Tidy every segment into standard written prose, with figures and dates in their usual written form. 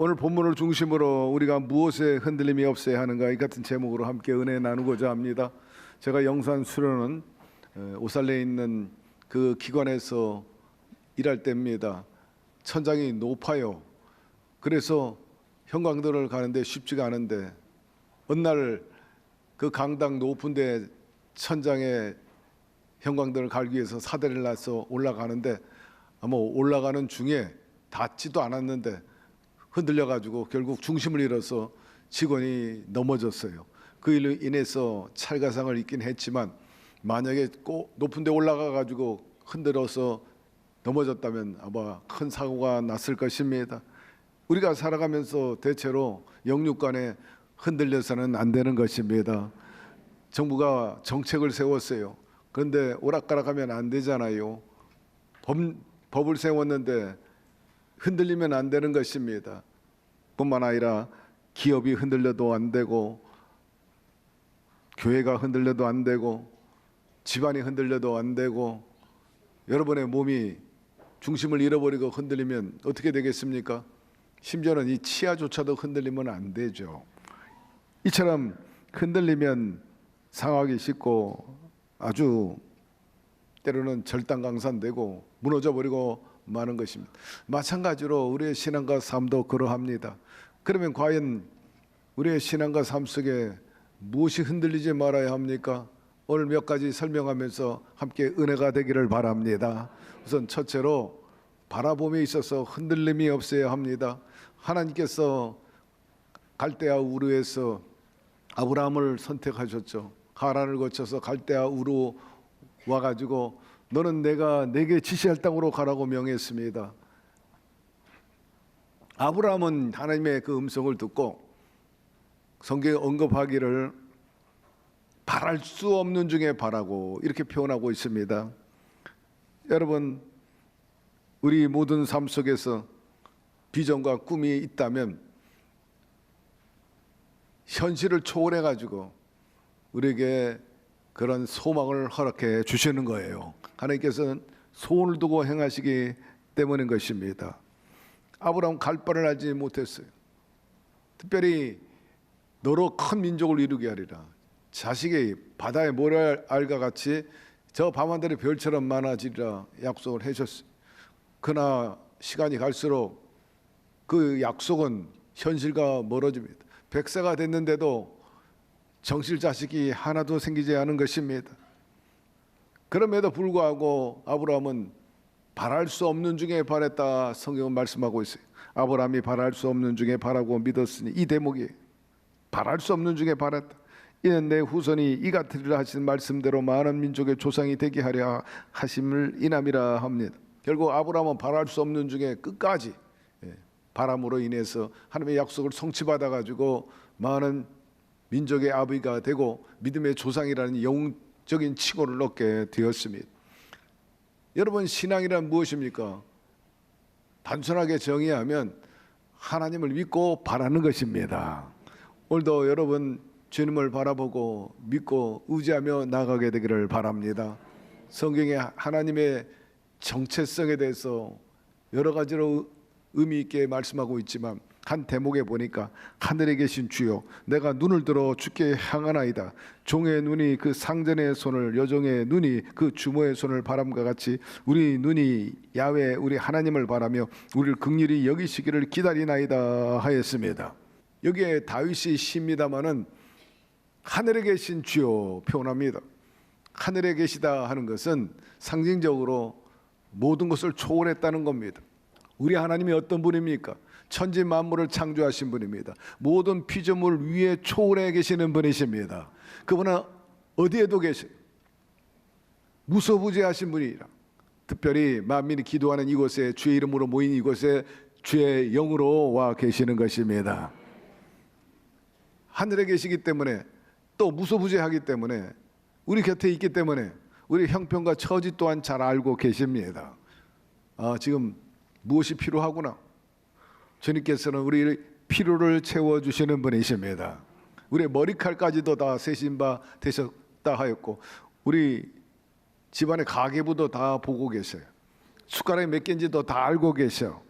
오늘 본문을 중심으로 우리가 무엇에 흔들림이 없어야 하는가, 이 같은 제목으로 함께 은혜 나누고자 합니다. 제가 영산 수련원 오살레에 있는 그 기관에서 일할 때입니다. 천장이 높아요. 그래서 형광등을 가는데 쉽지가 않은데 어느 날 그 강당 높은 데 천장에 형광등을 갈기 위해서 사다리를 놔서 올라가는데 아마 올라가는 중에 닿지도 않았는데 흔들려 가지고 결국 중심을 잃어서 직원이 넘어졌어요. 그 일로 인해서 찰가상을 입긴 했지만 만약에 꼭 높은 데 올라가 가지고 흔들어서 넘어졌다면 아마 큰 사고가 났을 것입니다. 우리가 살아가면서 대체로 영육간에 흔들려서는 안 되는 것입니다. 정부가 정책을 세웠어요. 그런데 오락가락하면 안 되잖아요. 법을 세웠는데 흔들리면 안 되는 것입니다. 뿐만 아니라 기업이 흔들려도 안 되고, 교회가 흔들려도 안 되고, 집안이 흔들려도 안 되고, 여러분의 몸이 중심을 잃어버리고 흔들리면 어떻게 되겠습니까? 심지어는 이 치아조차도 흔들리면 안 되죠. 이처럼 흔들리면 상하기 쉽고 아주 때로는 절단강산되고 무너져버리고 마는 것입니다. 마찬가지로 우리의 신앙과 삶도 그러합니다. 그러면 과연 우리의 신앙과 삶 속에 무엇이 흔들리지 말아야 합니까? 오늘 몇 가지 설명하면서 함께 은혜가 되기를 바랍니다. 우선 첫째로 바라봄에 있어서 흔들림이 없어야 합니다. 하나님께서 갈대아 우르에서 아브라함을 선택하셨죠. 하란을 거쳐서 갈대아 우르 와가지고 너는 내가 내게 지시할 땅으로 가라고 명했습니다. 아브라함은 하나님의 그 음성을 듣고 성경에 언급하기를 바랄 수 없는 중에 바라고 이렇게 표현하고 있습니다. 여러분, 우리 모든 삶 속에서 비전과 꿈이 있다면 현실을 초월해 가지고 우리에게 그런 소망을 허락해 주시는 거예요. 하나님께서는 소원을 두고 행하시기 때문인 것입니다. 아브라함 갈 바를 알지 못했어요. 특별히 너로 큰 민족을 이루게 하리라. 자식이 바다의 모래알과 같이 저 밤하늘의 별처럼 많아지리라 약속을 해줬어요. 그러나 시간이 갈수록 그 약속은 현실과 멀어집니다. 100세가 됐는데도 정실 자식이 하나도 생기지 않은 것입니다. 그럼에도 불구하고 아브라함은 바랄 수 없는 중에 바랬다, 성경은 말씀하고 있어요. 아브라함이 바랄 수 없는 중에 바라고 믿었으니, 이 대목이 바랄 수 없는 중에 바랐다. 이는 내 후손이 이 같으리라 하신 말씀대로 많은 민족의 조상이 되게 하려 하심을 인함이라 합니다. 결국 아브라함은 바랄 수 없는 중에 끝까지 바람으로 인해서 하나님의 약속을 성취받아 가지고 많은 민족의 아비가 되고 믿음의 조상이라는 영적인 칭호를 얻게 되었습니다. 여러분, 신앙이란 무엇입니까? 단순하게 정의하면 하나님을 믿고 바라는 것입니다. 오늘도 여러분 주님을 바라보고 믿고 의지하며 나가게 되기를 바랍니다. 성경에 하나님의 정체성에 대해서 여러 가지로 의미 있게 말씀하고 있지만 한 대목에 보니까 하늘에 계신 주여 내가 눈을 들어 주께 향하나이다. 종의 눈이 그 상전의 손을, 여종의 눈이 그 주모의 손을 바람과 같이 우리 눈이 야훼 우리 하나님을 바라며 우리를 긍휼히 여기시기를 기다리나이다 하였습니다. 여기에 다윗이 시입니다마는 하늘에 계신 주여 표현합니다. 하늘에 계시다 하는 것은 상징적으로 모든 것을 초월했다는 겁니다. 우리 하나님이 어떤 분입니까? 천지 만물을 창조하신 분입니다. 모든 피조물 위에 초월해 계시는 분이십니다. 그분은 어디에도 계세요. 무소부재하신 분이라. 특별히 만민이 기도하는 이곳에, 주의 이름으로 모인 이곳에 주의 영으로 와 계시는 것입니다. 하늘에 계시기 때문에, 또 무소부재하기 때문에, 우리 곁에 있기 때문에 우리 형편과 처지 또한 잘 알고 계십니다. 지금 무엇이 필요하구나. 주님께서는 우리 필요를 채워주시는 분이십니다. 우리의 머리칼까지도 다 세신 바 되셨다 하였고, 우리 집안의 가계부도 다 보고 계셔요. 숟가락이 몇 개인지도 다 알고 계셔.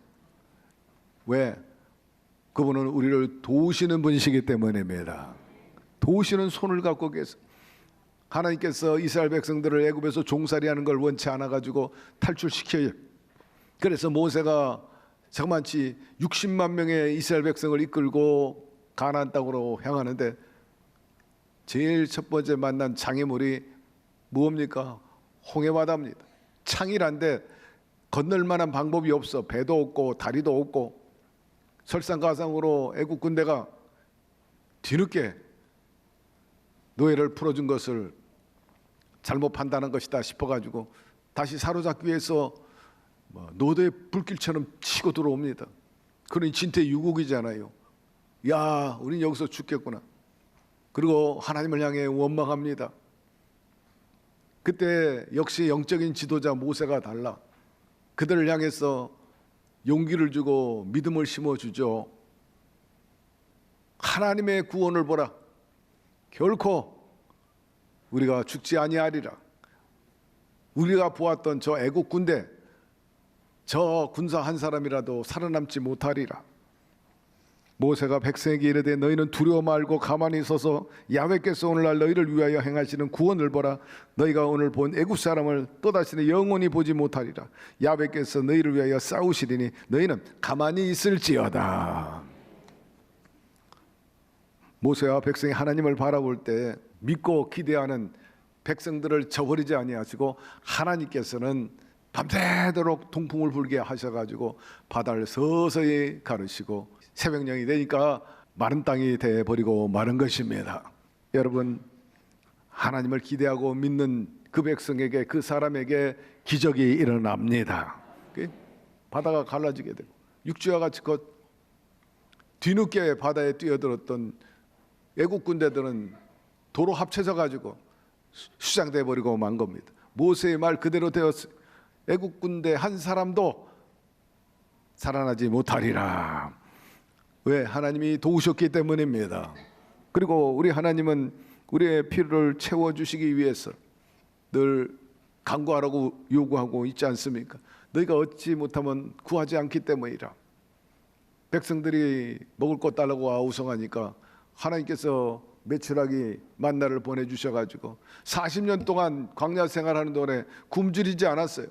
왜? 그분은 우리를 도우시는 분이시기 때문입니다. 도우시는 손을 갖고 계세요. 하나님께서 이스라엘 백성들을 애굽에서 종살이하는 걸 원치 않아 가지고 탈출시켜요. 그래서 모세가 장만치 60만 명의 이스라엘 백성을 이끌고 가나안 땅으로 향하는데 제일 첫 번째 만난 장애물이 뭡니까? 홍해바다입니다. 창이란데 건널 만한 방법이 없어. 배도 없고 다리도 없고 설상가상으로 애국 군대가 뒤늦게 노예를 풀어준 것을 잘못 판단한 것이다 싶어가지고 다시 사로잡기 위해서 노대 불길처럼 치고 들어옵니다. 그러니 진퇴유곡이잖아요. 야, 우린 여기서 죽겠구나. 그리고 하나님을 향해 원망합니다. 그때 역시 영적인 지도자 모세가 달라. 그들을 향해서 용기를 주고 믿음을 심어주죠. 하나님의 구원을 보라. 결코 우리가 죽지 아니하리라. 우리가 보았던 저 애국 군대, 저 군사 한 사람이라도 살아남지 못하리라. 모세가 백성에게 이르되 너희는 두려워 말고 가만히 서서 야훼께서 오늘날 너희를 위하여 행하시는 구원을 보라. 너희가 오늘 본 애국 사람을 또다시는 영원히 보지 못하리라. 야훼께서 너희를 위하여 싸우시리니 너희는 가만히 있을지어다. 모세와 백성이 하나님을 바라볼 때 믿고 기대하는 백성들을 저버리지 아니하시고 하나님께서는 밤새도록 동풍을 불게 하셔가지고 바다를 서서히 가르시고 새벽녘이 되니까 마른 땅이 돼버리고 마른 것입니다. 여러분, 하나님을 기대하고 믿는 그 백성에게, 그 사람에게 기적이 일어납니다. 바다가 갈라지게 되고 육지와 같이 뒤늦게 바다에 뛰어들었던 애국 군대들은 도로 합쳐져 가지고 수장돼 버리고 만 겁니다. 모세의 말 그대로 되었어요. 애국 군대 한 사람도 살아나지 못하리라. 왜? 하나님이 도우셨기 때문입니다. 그리고 우리 하나님은 우리의 필요를 채워주시기 위해서 늘 간구하라고 요구하고 있지 않습니까? 너희가 얻지 못하면 구하지 않기 때문이라. 백성들이 먹을 것 달라고 아우성하니까 하나님께서 메추라기 만나를 보내주셔가지고 40년 동안 광야 생활하는 동안에 굶주리지 않았어요.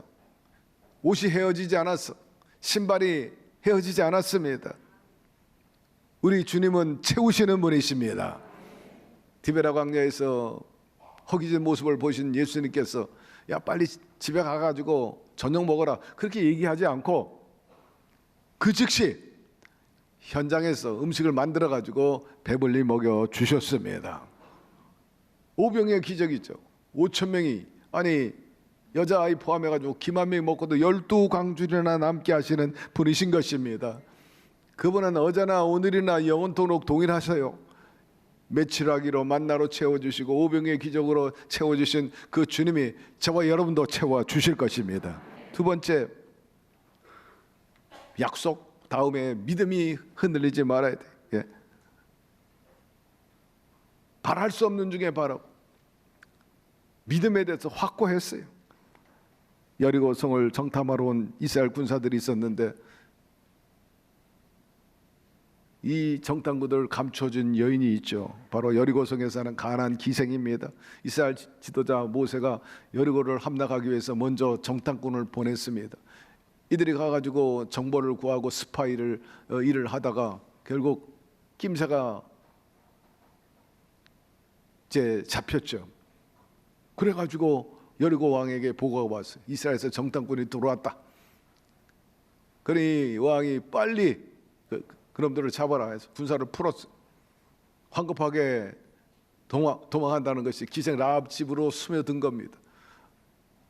옷이 헤어지지 않았어. 신발이 헤어지지 않았습니다. 우리 주님은 채우시는 분이십니다. 디베라 광야에서 허기진 모습을 보신 예수님께서 야 빨리 집에 가가지고 저녁 먹어라 그렇게 얘기하지 않고 그 즉시 현장에서 음식을 만들어 가지고 배불리 먹여 주셨습니다. 오병의 기적이죠. 5천 명이 아니 여자아이 포함해 가지고 기만 명이 먹고도 12광줄이나 남게 하시는 분이신 것입니다. 그분은 어제나 오늘이나 영원토록 동일하셔요. 메추라기로 만나로 채워주시고 오병의 기적으로 채워주신 그 주님이 저와 여러분도 채워주실 것입니다. 두 번째, 약속 다음에 믿음이 흔들리지 말아야 돼. 예. 바랄 수 없는 중에 바라고 믿음에 대해서 확고했어요. 여리고성을 정탐하러 온 이스라엘 군사들이 있었는데 이 정탐꾼들을 감춰준 여인이 있죠. 바로 여리고성에 사는 가나안 기생입니다. 이스라엘 지도자 모세가 여리고를 함락하기 위해서 먼저 정탐꾼을 보냈습니다. 이들이 가가지고 정보를 구하고 스파이를 일을 하다가 결국 낌새가 이제 잡혔죠. 그래가지고 여리고 왕에게 보고가 왔어요. 이스라엘에서 정탐꾼이 들어왔다. 그러니 왕이 빨리 그놈들을 잡아라 해서 군사를 풀었어. 황급하게 도망한다는 것이 기생 라합 집으로 스며든 겁니다.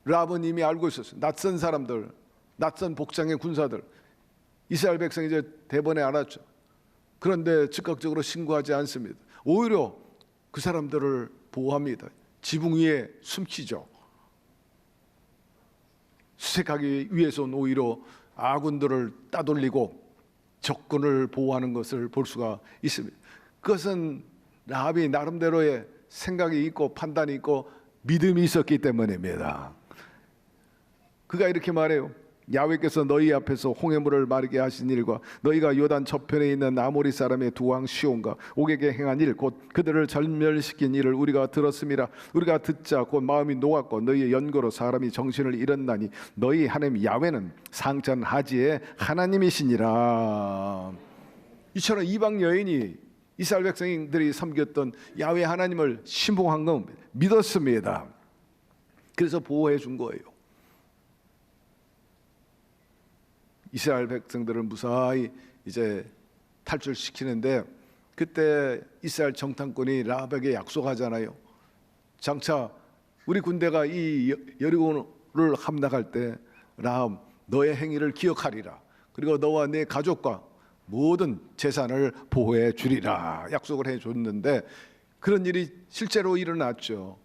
라합은 이미 알고 있었어요. 낯선 사람들, 낯선 복장의 군사들, 이스라엘 백성이 이제 대번에 알았죠. 그런데 즉각적으로 신고하지 않습니다. 오히려 그 사람들을 보호합니다. 지붕 위에 숨기죠. 수색하기 위해서는 오히려 아군들을 따돌리고 적군을 보호하는 것을 볼 수가 있습니다. 그것은 라합이 나름대로의 생각이 있고 판단이 있고 믿음이 있었기 때문입니다. 그가 이렇게 말해요. 야훼께서 너희 앞에서 홍해물을 마르게 하신 일과 너희가 요단 저편에 있는 아모리 사람의 두 왕 시온과 옥에게 행한 일 곧 그들을 절멸시킨 일을 우리가 들었음이라. 우리가 듣자 곧 마음이 녹았고 너희의 연고로 사람이 정신을 잃었나니 너희 하나님 야훼는 상전하지의 하나님이시니라. 이처럼 이방 여인이 이스라엘 백성들이 섬겼던 야훼 하나님을 신봉한 건 믿었습니다. 그래서 보호해 준 거예요. 이스라엘 백성들을 무사히 이제 탈출시키는데, 그때 이스라엘 정탐꾼이 라합에게 약속하잖아요. 장차 우리 군대가 이 여리고를 함락할 때 라합 너의 행위를 기억하리라. 그리고 너와 네 가족과 모든 재산을 보호해 주리라 약속을 해 줬는데, 그런 일이 실제로 일어났죠.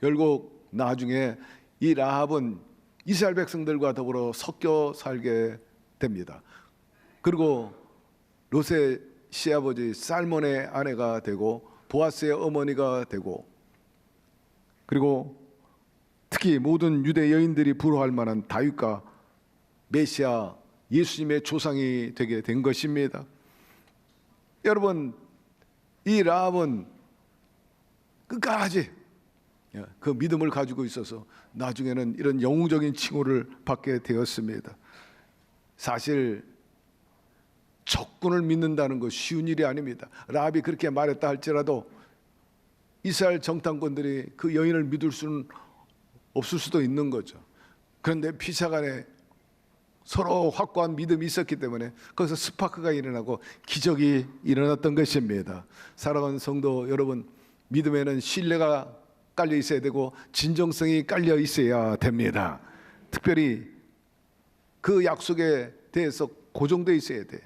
결국 나중에 이 라합은 이스라엘 백성들과 더불어 섞여 살게 됩니다. 그리고 롯의 시아버지 살몬의 아내가 되고 보아스의 어머니가 되고, 그리고 특히 모든 유대 여인들이 부러워할 만한 다윗과 메시아 예수님의 조상이 되게 된 것입니다. 여러분, 이 라합은 끝까지 그 믿음을 가지고 있어서 나중에는 이런 영웅적인 칭호를 받게 되었습니다. 사실 적군을 믿는다는 것 쉬운 일이 아닙니다. 라합이 그렇게 말했다 할지라도 이스라엘 정탐꾼들이 그 여인을 믿을 수는 없을 수도 있는 거죠. 그런데 피차간에 서로 확고한 믿음이 있었기 때문에 거기서 스파크가 일어나고 기적이 일어났던 것입니다. 사랑하는 성도 여러분, 믿음에는 신뢰가 깔려 있어야 되고 진정성이 깔려 있어야 됩니다. 특별히 그 약속에 대해서 고정되어 있어야 돼.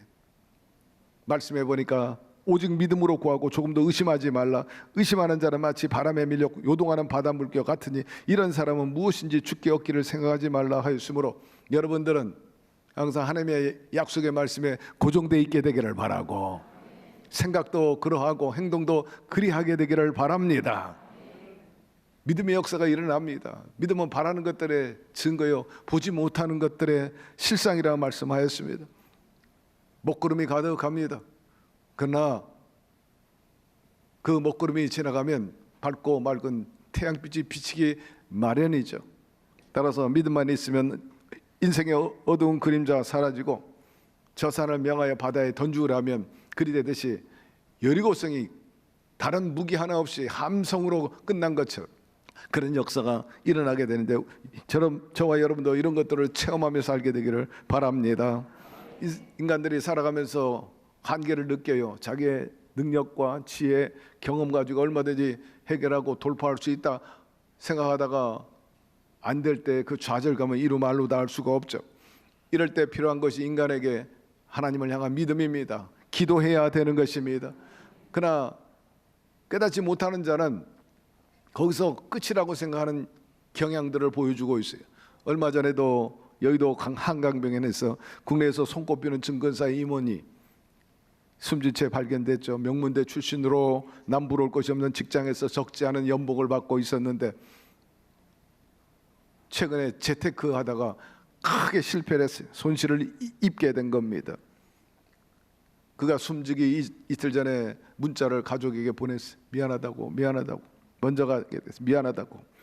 말씀해 보니까 오직 믿음으로 구하고 조금 더 의심하지 말라. 의심하는 자는 마치 바람에 밀려 요동하는 바닷물과 같으니 이런 사람은 무엇인지 주께 얻기를 생각하지 말라 하였으므로, 여러분들은 항상 하나님의 약속의 말씀에 고정되어 있게 되기를 바라고, 생각도 그러하고 행동도 그리하게 되기를 바랍니다. 믿음의 역사가 일어납니다. 믿음은 바라는 것들의 증거요 보지 못하는 것들의 실상이라 말씀하였습니다. 먹구름이 가득합니다. 그러나 그 먹구름이 지나가면 밝고 맑은 태양빛이 비치기 마련이죠. 따라서 믿음만 있으면 인생의 어두운 그림자 사라지고 저 산을 명하여 바다에 던지우라면 그리 되듯이 여리고성이 다른 무기 하나 없이 함성으로 끝난 것처럼 그런 역사가 일어나게 되는데, 저와 여러분도 이런 것들을 체험하며 살게 되기를 바랍니다. 인간들이 살아가면서 한계를 느껴요. 자기의 능력과 지혜, 경험 가지고 얼마든지 해결하고 돌파할 수 있다 생각하다가 안 될 때 그 좌절감은 이루 말로 다 할 수가 없죠. 이럴 때 필요한 것이 인간에게 하나님을 향한 믿음입니다. 기도해야 되는 것입니다. 그러나 깨닫지 못하는 자는 거기서 끝이라고 생각하는 경향들을 보여주고 있어요. 얼마 전에도 여의도 한강병원에서 국내에서 손꼽히는 증권사의 임원이 숨진 채 발견됐죠. 명문대 출신으로 남부러울 것이 없는 직장에서 적지 않은 연봉을 받고 있었는데 최근에 재테크 하다가 크게 실패를 했어요. 손실을 입게 된 겁니다. 그가 숨지기 이틀 전에 문자를 가족에게 보냈어요. 미안하다고 먼저 가게 됐어요. 미안하다고.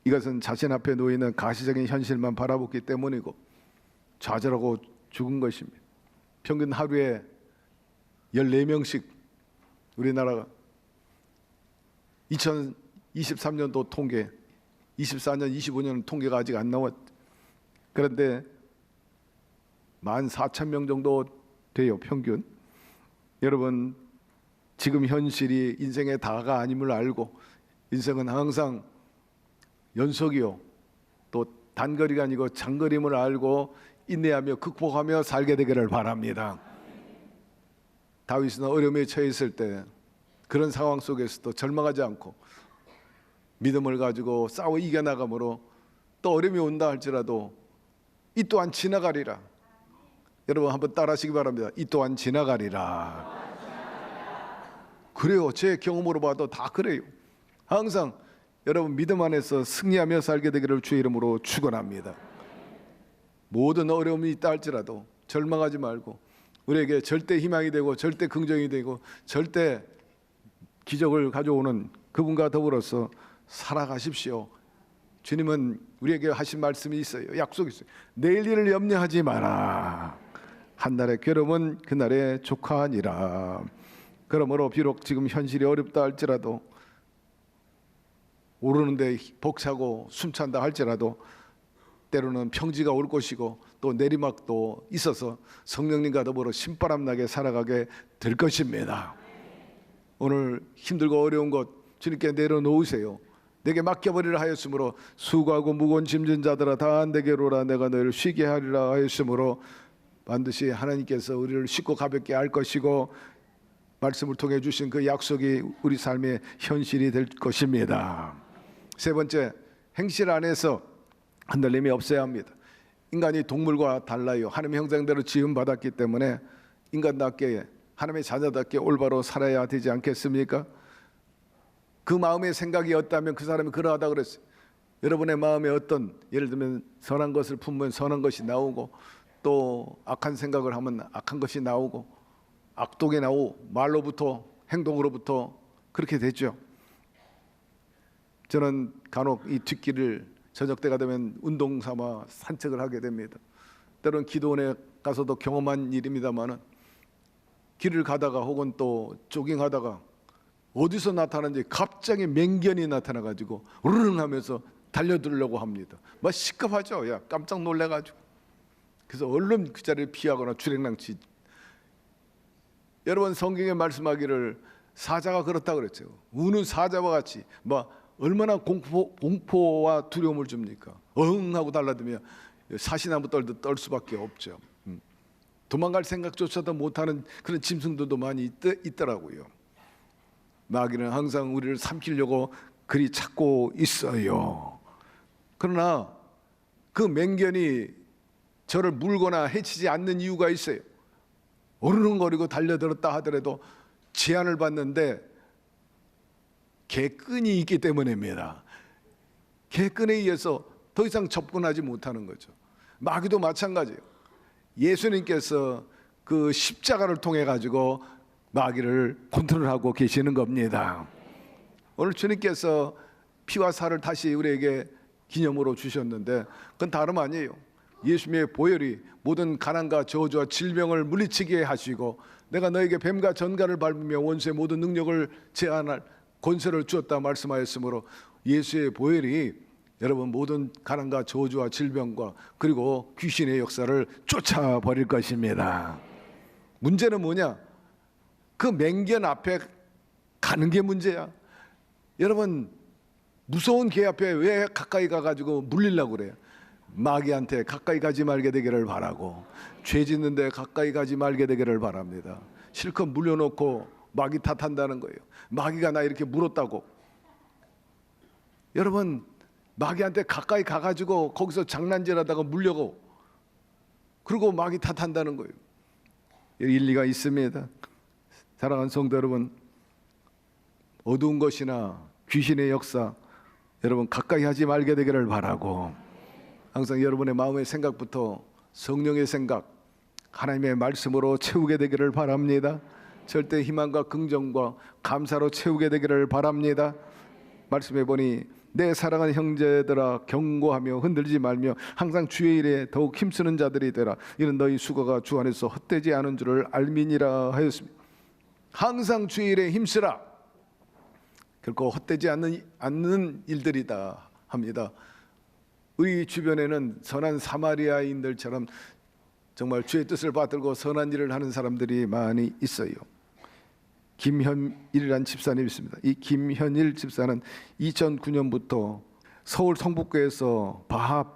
이것은 자신 앞에 놓이는 가시적인 현실만 바라보기 때문이고 좌절하고 죽은 것입니다. 평균 하루에 14명씩 우리나라가 2023년도 통계, 24년, 25년 통계가 아직 안 나왔. 그런데 14,000명 정도 돼요, 평균. 여러분, 지금 현실이 인생의 다가 아님을 알고 인생은 항상 연속이요 또 단거리가 아니고 장거리임을 알고 인내하며 극복하며 살게 되기를 바랍니다. 다윗은 어려움에 처해 있을 때 그런 상황 속에서도 절망하지 않고 믿음을 가지고 싸워 이겨나가므로 또 어려움이 온다 할지라도 이 또한 지나가리라. 여러분 한번 따라하시기 바랍니다. 이 또한 지나가리라. 그래요. 제 경험으로 봐도 다 그래요. 항상 여러분 믿음 안에서 승리하며 살게 되기를 주의 이름으로 축원합니다. 모든 어려움이 있다 할지라도 절망하지 말고 우리에게 절대 희망이 되고 절대 긍정이 되고 절대 기적을 가져오는 그분과 더불어서 살아가십시오. 주님은 우리에게 하신 말씀이 있어요. 약속이 있어요. 내일 일을 염려하지 마라. 한날의 괴로움은 그날의 족하니라. 그러므로 비록 지금 현실이 어렵다 할지라도 오르는데 벅차고 숨찬다 할지라도 때로는 평지가 올 것이고 또 내리막도 있어서 성령님과 더불어 신바람 나게 살아가게 될 것입니다. 오늘 힘들고 어려운 것 주님께 내려놓으세요. 내게 맡겨버리라 하였으므로 수고하고 무거운 짐진 자들아 다 내게로 오라 내가 너희를 쉬게 하리라 하였으므로 반드시 하나님께서 우리를 쉽고 가볍게 할 것이고 말씀을 통해 주신 그 약속이 우리 삶의 현실이 될 것입니다. 세 번째, 행실 안에서 흔들림이 없어야 합니다. 인간이 동물과 달라요. 하나님의 형상대로 지음받았기 때문에 인간답게 하나님의 자녀답게 올바로 살아야 되지 않겠습니까? 그 마음의 생각이 없다면 그 사람이 그러하다 그랬어요. 여러분의 마음에 어떤 예를 들면 선한 것을 품으면 선한 것이 나오고 또 악한 생각을 하면 악한 것이 나오고 악독이 나오고 말로부터 행동으로부터 그렇게 되죠. 저는 간혹 이 뒷길을 저녁 때가 되면 운동 삼아 산책을 하게 됩니다. 때로는 기도원에 가서도 경험한 일입니다만은 길을 가다가 혹은 또 조깅하다가 어디서 나타나는지 갑자기 맹견이 나타나가지고 으르릉 하면서 달려들려고 합니다. 막 시급하죠. 야, 깜짝 놀래가지고. 그래서 얼른 그 자리를 피하거나 주랭랑치. 여러분 성경에 말씀하기를 사자가 그렇다 그랬죠. 우는 사자와 같이 막 얼마나 공포와 두려움을 줍니까? 엉 하고 달라들며 사시나무 떨듯 떨 수밖에 없죠. 도망갈 생각조차도 못하는 그런 짐승들도 많이 있더라고요. 마귀는 항상 우리를 삼키려고 그리 찾고 있어요. 그러나 그 맹견이 저를 물거나 해치지 않는 이유가 있어요. 어르렁거리고 달려들었다 하더라도 제한을 받는데 개끈이 있기 때문입니다. 개끈에 의해서 더 이상 접근하지 못하는 거죠. 마귀도 마찬가지예요. 예수님께서 그 십자가를 통해 가지고 마귀를 컨트롤하고 계시는 겁니다. 오늘 주님께서 피와 살을 다시 우리에게 기념으로 주셨는데 그건 다름 아니에요. 예수님의 보혈이 모든 가난과 저주와 질병을 물리치게 하시고 내가 너에게 뱀과 전갈을 밟으며 원수의 모든 능력을 제한할 권세를 주었다 말씀하였으므로 예수의 보혈이 여러분 모든 가난과 저주와 질병과 그리고 귀신의 역사를 쫓아버릴 것입니다. 문제는 뭐냐? 그 맹견 앞에 가는 게 문제야. 여러분 무서운 개 앞에 왜 가까이 가가지고 물리려고 그래요? 마귀한테 가까이 가지 말게 되기를 바라고 죄 짓는데 가까이 가지 말게 되기를 바랍니다. 실컷 물려놓고 마귀 탓한다는 거예요. 마귀가 나 이렇게 물었다고. 여러분 마귀한테 가까이 가가지고 거기서 장난질하다가 물려고 그리고 마귀 탓한다는 거예요. 일리가 있습니다. 사랑하는 성도 여러분, 어두운 것이나 귀신의 역사 여러분 가까이 하지 말게 되기를 바라고 항상 여러분의 마음의 생각부터 성령의 생각 하나님의 말씀으로 채우게 되기를 바랍니다. 절대 희망과 긍정과 감사로 채우게 되기를 바랍니다. 말씀해 보니 내 사랑하는 형제들아 경고하며 흔들지 말며 항상 주의 일에 더욱 힘쓰는 자들이 되라. 이는 너희 수고가 주 안에서 헛되지 않은 줄을 알미니라 하였습니다. 항상 주의 일에 힘쓰라. 결코 헛되지 않는 일들이다 합니다. 우리 주변에는 선한 사마리아인들처럼 정말 주의 뜻을 받들고 선한 일을 하는 사람들이 많이 있어요. 김현일이라는 집사님이 있습니다. 이 김현일 집사는 2009년부터 서울 성북구에서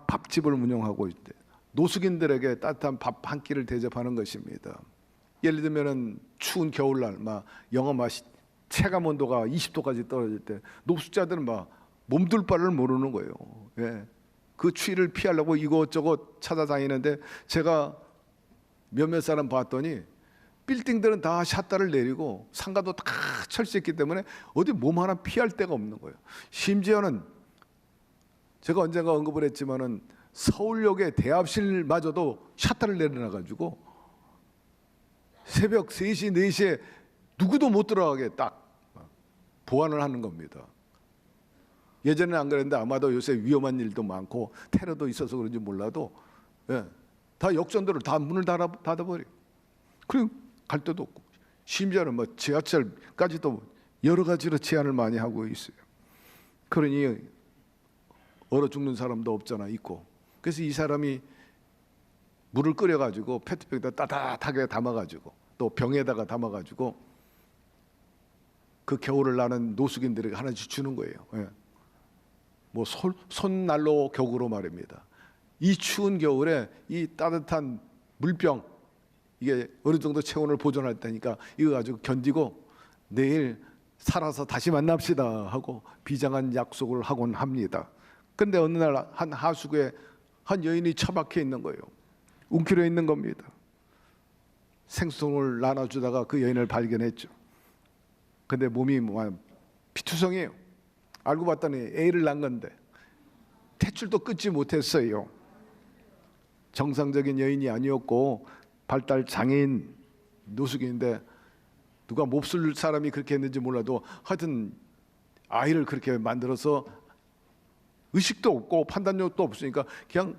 밥집을 운영하고 있대. 노숙인들에게 따뜻한 밥 한 끼를 대접하는 것입니다. 예를 들면은 추운 겨울날 막 영하 체감 온도가 20도까지 떨어질 때 노숙자들은 막 몸둘 바를 모르는 거예요. 예. 그 추위를 피하려고 이것저것 찾아다니는데 제가 몇몇 사람 봤더니 빌딩들은 다 샷다를 내리고 상가도 다 철수했기 때문에 어디 몸 하나 피할 데가 없는 거예요. 심지어는 제가 언젠가 언급을 했지만은 서울역의 대합실마저도 샷터를 내려놔가지고 새벽 3시, 4시에 누구도 못 들어가게 딱 보안을 하는 겁니다. 예전에는 안 그랬는데 아마도 요새 위험한 일도 많고 테러도 있어서 그런지 몰라도 다 역전도를 다 문을 닫아버려. 그리고 갈 데도 없고 심지어는 뭐 지하철까지도 여러 가지로 제한을 많이 하고 있어요. 그러니 얼어 죽는 사람도 없잖아 있고. 그래서 이 사람이 물을 끓여가지고 페트병에다 따뜻하게 담아가지고 또 병에다가 담아가지고 그 겨울을 나는 노숙인들에게 하나씩 주는 거예요. 뭐 손난로 격으로 말입니다. 이 추운 겨울에 이 따뜻한 물병 이게 어느 정도 체온을 보존할 때니까 이거 가지고 견디고 내일 살아서 다시 만납시다 하고 비장한 약속을 하곤 합니다. 근데 어느 날 한 하수구에 한 여인이 처박혀 있는 거예요. 웅크려 있는 겁니다. 생수통을 나눠주다가 그 여인을 발견했죠. 근데 몸이 피투성이에요. 알고 봤더니 애를 낳은 건데 탯줄도 끊지 못했어요. 정상적인 여인이 아니었고 발달 장애인 노숙인인데 누가 몹쓸 사람이 그렇게 했는지 몰라도 하여튼 아이를 그렇게 만들어서 의식도 없고 판단력도 없으니까 그냥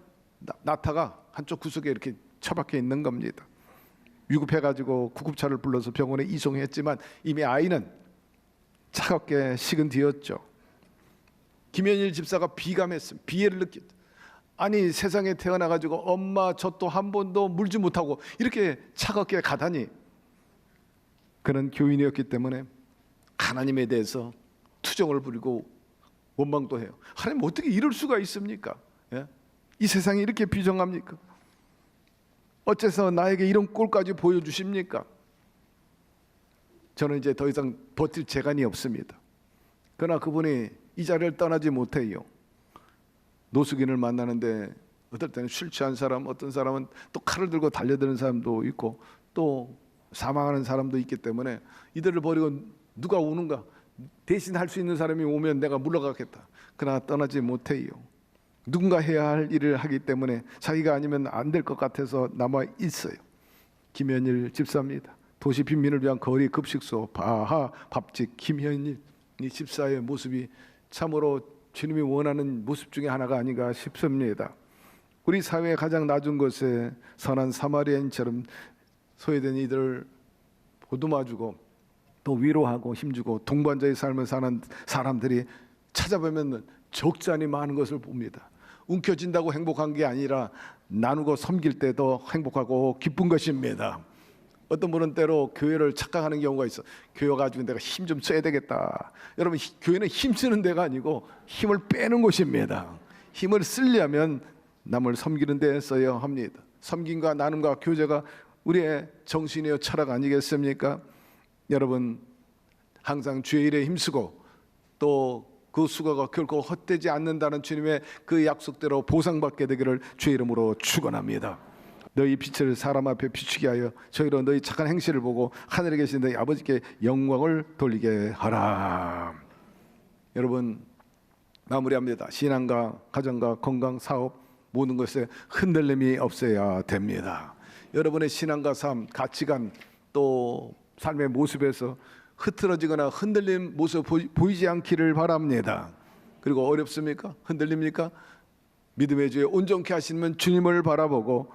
낳다가 한쪽 구석에 이렇게 처박혀 있는 겁니다. 위급해가지고 구급차를 불러서 병원에 이송했지만 이미 아이는 차갑게 식은 뒤였죠. 김현일 집사가 비감했습니다. 비애를 느꼈죠. 아니 세상에 태어나가지고 엄마 젖도 한 번도 물지 못하고 이렇게 차갑게 가다니. 그는 교인이었기 때문에 하나님에 대해서 투정을 부리고 원망도 해요. 하나님 어떻게 이럴 수가 있습니까? 이 세상이 이렇게 비정합니까? 어째서 나에게 이런 꼴까지 보여주십니까? 저는 이제 더 이상 버틸 재간이 없습니다. 그러나 그분이 이 자리를 떠나지 못해요. 노숙인을 만나는데 어떨 때는 술 취한 사람, 어떤 사람은 또 칼을 들고 달려드는 사람도 있고 또 사망하는 사람도 있기 때문에 이들을 버리고 누가 오는가? 대신 할 수 있는 사람이 오면 내가 물러가겠다. 그러나 떠나지 못해요. 누군가 해야 할 일을 하기 때문에 자기가 아니면 안 될 것 같아서 남아 있어요. 김현일 집사입니다. 도시 빈민을 위한 거리 급식소 바하 밥집 김현일 이 집사의 모습이 참으로 주님이 원하는 모습 중에 하나가 아닌가 싶습니다. 우리 사회의 가장 낮은 곳에 선한 사마리아인처럼 소외된 이들을 보듬어주고 또 위로하고 힘주고 동반자의 삶을 사는 사람들이 찾아보면 적잖이 많은 것을 봅니다. 움켜진다고 행복한 게 아니라 나누고 섬길 때도 행복하고 기쁜 것입니다. 어떤 분은 때로 교회를 착각하는 경우가 있어. 교회 가지고 내가 힘 좀 써야 되겠다. 여러분 교회는 힘 쓰는 데가 아니고 힘을 빼는 곳입니다. 힘을 쓰려면 남을 섬기는 데 써야 합니다. 섬김과 나눔과 교제가 우리의 정신이요 철학 아니겠습니까? 여러분 항상 주의 일에 힘쓰고 또 그 수고가 결코 헛되지 않는다는 주님의 그 약속대로 보상받게 되기를 주의 이름으로 축원합니다. 너희 빛을 사람 앞에 비추게 하여 저희로 너희 착한 행실을 보고 하늘에 계신 너희 아버지께 영광을 돌리게 하라. 여러분 마무리합니다. 신앙과 가정과 건강, 사업 모든 것에 흔들림이 없어야 됩니다. 여러분의 신앙과 삶, 가치관 또 삶의 모습에서 흐트러지거나 흔들린 모습 보이지 않기를 바랍니다. 그리고 어렵습니까? 흔들립니까? 믿음의 주에 온전케 하시는 주님을 바라보고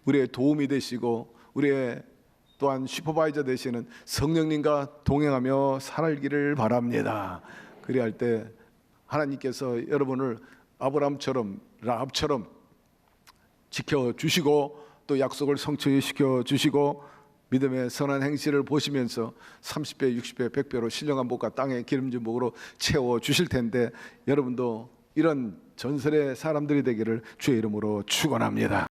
우리의 도움이 되시고 우리의 또한 슈퍼바이저 되시는 성령님과 동행하며 살기를 바랍니다. 그리할 때 하나님께서 여러분을 아브라함처럼 라합처럼 지켜주시고 또 약속을 성취시켜 주시고 믿음의 선한 행실을 보시면서 30배, 60배, 100배로 신령한 복과 땅의 기름진 복으로 채워주실 텐데 여러분도 이런 전설의 사람들이 되기를 주의 이름으로 축원합니다.